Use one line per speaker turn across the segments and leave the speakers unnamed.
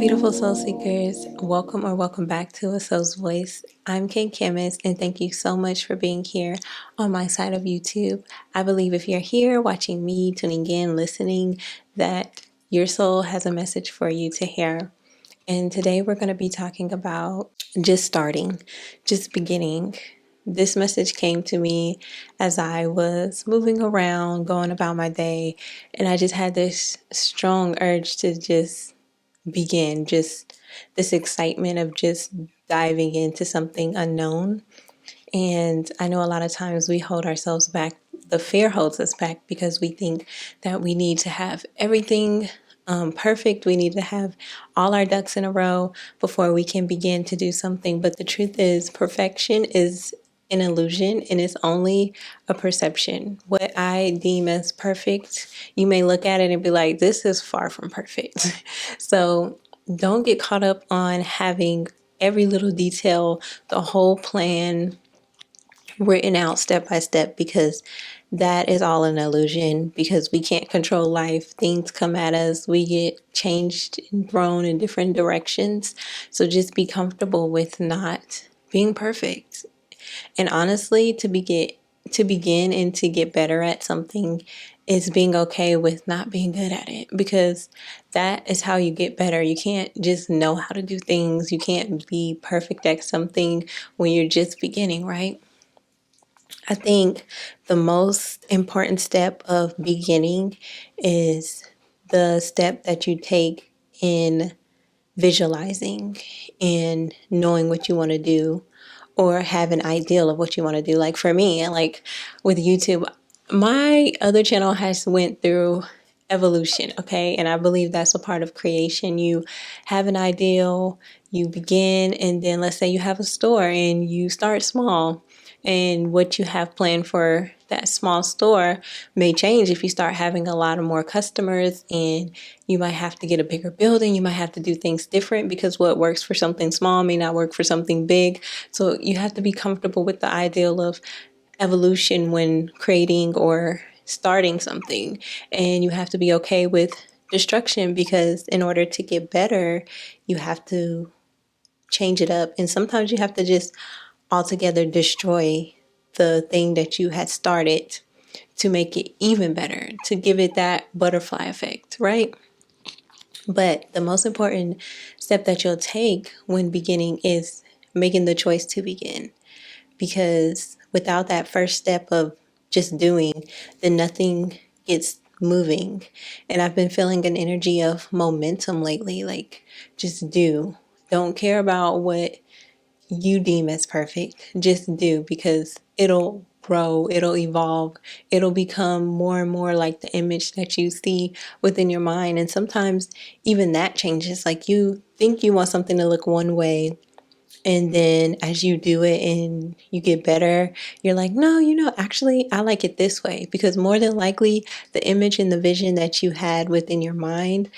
beautiful soul seekers. Welcome back to A Soul's Voice. I'm Kay Khamis, and thank you so much for being here on my side of YouTube. I believe if you're here watching me, tuning in, listening, that your soul has a message for you to hear. And today we're going to be talking about just starting, just beginning. This message came to me as I was moving around, going about my day, and I just had this strong urge to just begin, just this excitement of just diving into something unknown. And I know a lot of times we hold ourselves back. The fear holds us back because we think that we need to have everything perfect. We need to have all our ducks in a row before we can begin to do something. But the truth is, perfection is an illusion and it's only a perception. What I deem as perfect, you may look at it and be like, this is far from perfect. So don't get caught up on having every little detail, the whole plan written out step by step, because that is all an illusion, because we can't control life. Things come at us, we get changed and thrown in different directions. So just be comfortable with not being perfect. And honestly, to begin and to get better at something is being okay with not being good at it, because that is how you get better. You can't just know how to do things. You can't be perfect at something when you're just beginning, right? I think the most important step of beginning is the step that you take in visualizing and knowing what you want to do, or have an ideal of what you want to do. Like for me, like with YouTube, my other channel has went through evolution, okay? And I believe that's a part of creation. You have an ideal, you begin, and then let's say you have a store and you start small. And what you have planned for that small store may change if you start having a lot of more customers, and you might have to get a bigger building. You might have to do things different because what works for something small may not work for something big. So you have to be comfortable with the ideal of evolution when creating or starting something. And you have to be okay with destruction, because in order to get better, you have to change it up. And sometimes you have to just altogether destroy the thing that you had started to make it even better, to give it that butterfly effect, right? But the most important step that you'll take when beginning is making the choice to begin. Because without that first step of just doing, then nothing gets moving. And I've been feeling an energy of momentum lately, like just do. Don't care about what you deem as perfect. Just do, because it'll grow, it'll evolve, it'll become more and more like the image that you see within your mind. And sometimes even that changes. Like you think you want something to look one way, and then as you do it and you get better, you're like, no, actually, I like it this way. Because more than likely, the image and the vision that you had within your mind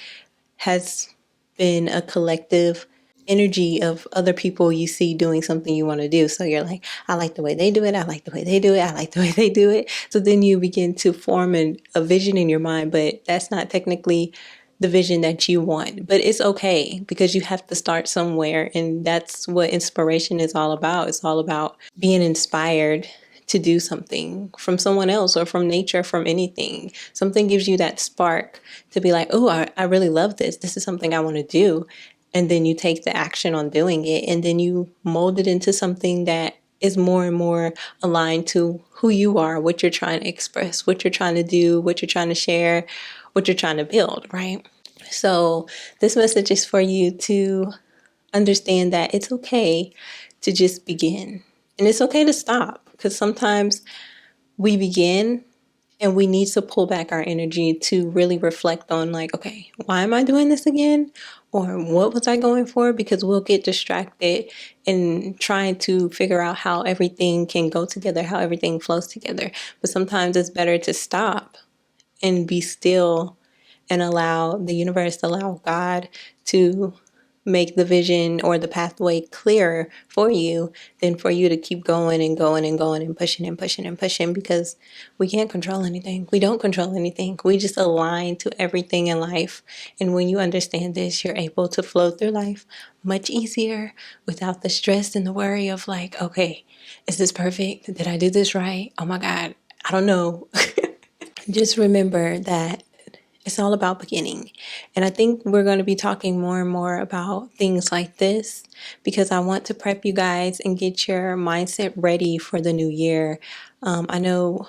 has been a collective energy of other people you see doing something you want to do. So you're like, I like the way they do it. I like the way they do it. I like the way they do it. So then you begin to form a vision in your mind, but that's not technically the vision that you want. But it's okay, because you have to start somewhere. And that's what inspiration is all about. It's all about being inspired to do something from someone else or from nature, from anything. Something gives you that spark to be like, oh, I really love this. This is something I want to do. And then you take the action on doing it, and then you mold it into something that is more and more aligned to who you are, what you're trying to express, what you're trying to do, what you're trying to share, what you're trying to build, right? So this message is for you to understand that it's okay to just begin. And it's okay to stop, because sometimes we begin and we need to pull back our energy to really reflect on, like, okay, why am I doing this again? Or what was I going for? Because we'll get distracted in trying to figure out how everything can go together, how everything flows together. But sometimes it's better to stop and be still and allow the universe, allow God to make the vision or the pathway clearer for you than for you to keep going and going and going and pushing and pushing and pushing, because we can't control anything. We don't control anything. We just align to everything in life. And when you understand this, you're able to flow through life much easier without the stress and the worry of like, okay, is this perfect? Did I do this right? Oh my God, I don't know. Just remember that it's all about beginning. And I think we're going to be talking more and more about things like this because I want to prep you guys and get your mindset ready for the new year. I know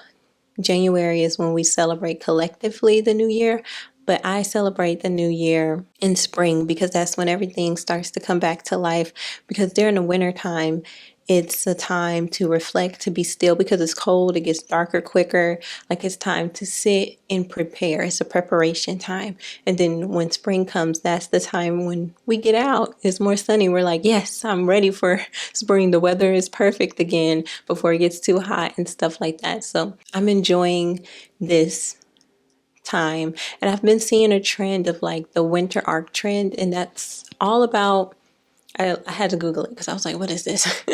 January is when we celebrate collectively the new year, but I celebrate the new year in spring because that's when everything starts to come back to life. Because during the winter time, it's a time to reflect, to be still because it's cold, it gets darker quicker. Like it's time to sit and prepare. It's a preparation time. And then when spring comes, that's the time when we get out. It's more sunny. We're like, yes, I'm ready for spring. The weather is perfect again before it gets too hot and stuff like that. So I'm enjoying this time. And I've been seeing a trend of like the winter arc trend, and that's all about I had to Google it because I was like, what is this?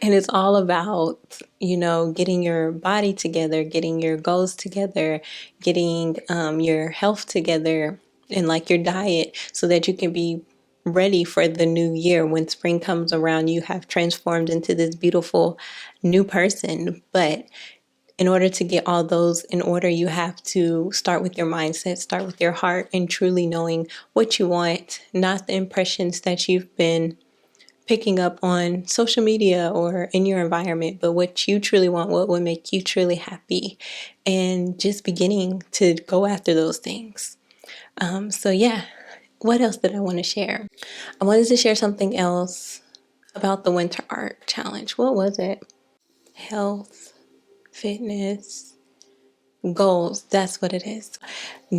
And it's all about, getting your body together, getting your goals together, getting your health together and like your diet so that you can be ready for the new year. When spring comes around, you have transformed into this beautiful new person. But in order to get all those in order, you have to start with your mindset, start with your heart, and truly knowing what you want, not the impressions that you've been picking up on social media or in your environment, but what you truly want, what would make you truly happy, and just beginning to go after those things. So yeah, what else did I want to share? I wanted to share something else about the Winter Art Challenge. What was it? Health, fitness, goals. That's what it is.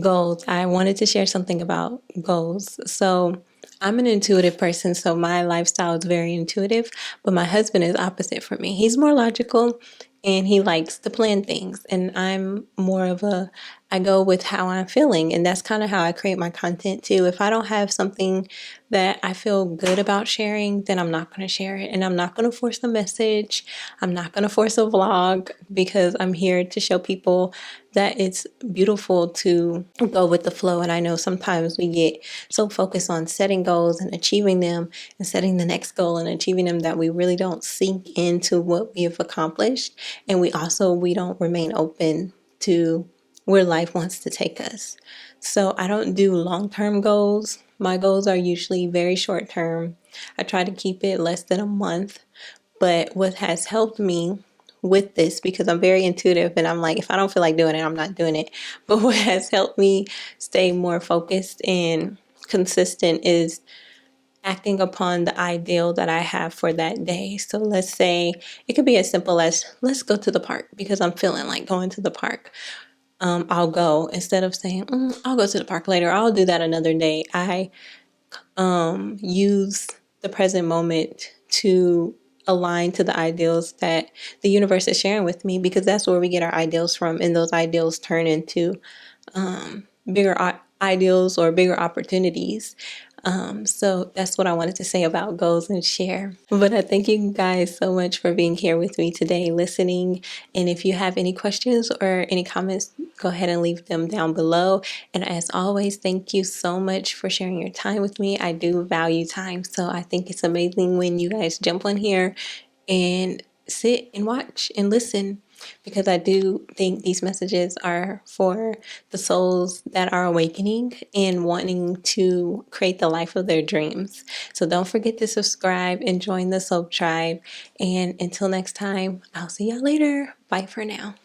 Goals. I wanted to share something about goals. So I'm an intuitive person, so my lifestyle is very intuitive, but my husband is opposite for me. He's more logical and he likes to plan things. And I'm more of I go with how I'm feeling. And that's kind of how I create my content too. If I don't have something that I feel good about sharing, then I'm not going to share it. And I'm not going to force a message. I'm not going to force a vlog because I'm here to show people that it's beautiful to go with the flow. And I know sometimes we get so focused on setting goals and achieving them and setting the next goal and achieving them that we really don't sink into what we have accomplished. And we don't remain open to where life wants to take us. So I don't do long-term goals. My goals are usually very short-term. I try to keep it less than a month. But what has helped me with this, because I'm very intuitive and I'm like, if I don't feel like doing it, I'm not doing it. But what has helped me stay more focused and consistent is acting upon the ideal that I have for that day. So let's say it could be as simple as let's go to the park because I'm feeling like going to the park. I'll go instead of saying, I'll go to the park later. I'll do that another day. I use the present moment to align to the ideals that the universe is sharing with me, because that's where we get our ideals from. And those ideals turn into bigger ideals or bigger opportunities. So that's what I wanted to say about goals and share. But I thank you guys so much for being here with me today, listening. And if you have any questions or any comments, go ahead and leave them down below. And as always, thank you so much for sharing your time with me. I do value time. So I think it's amazing when you guys jump on here and sit and watch and listen, because I do think these messages are for the souls that are awakening and wanting to create the life of their dreams. So don't forget to subscribe and join the Soul Tribe. And until next time, I'll see y'all later. Bye for now.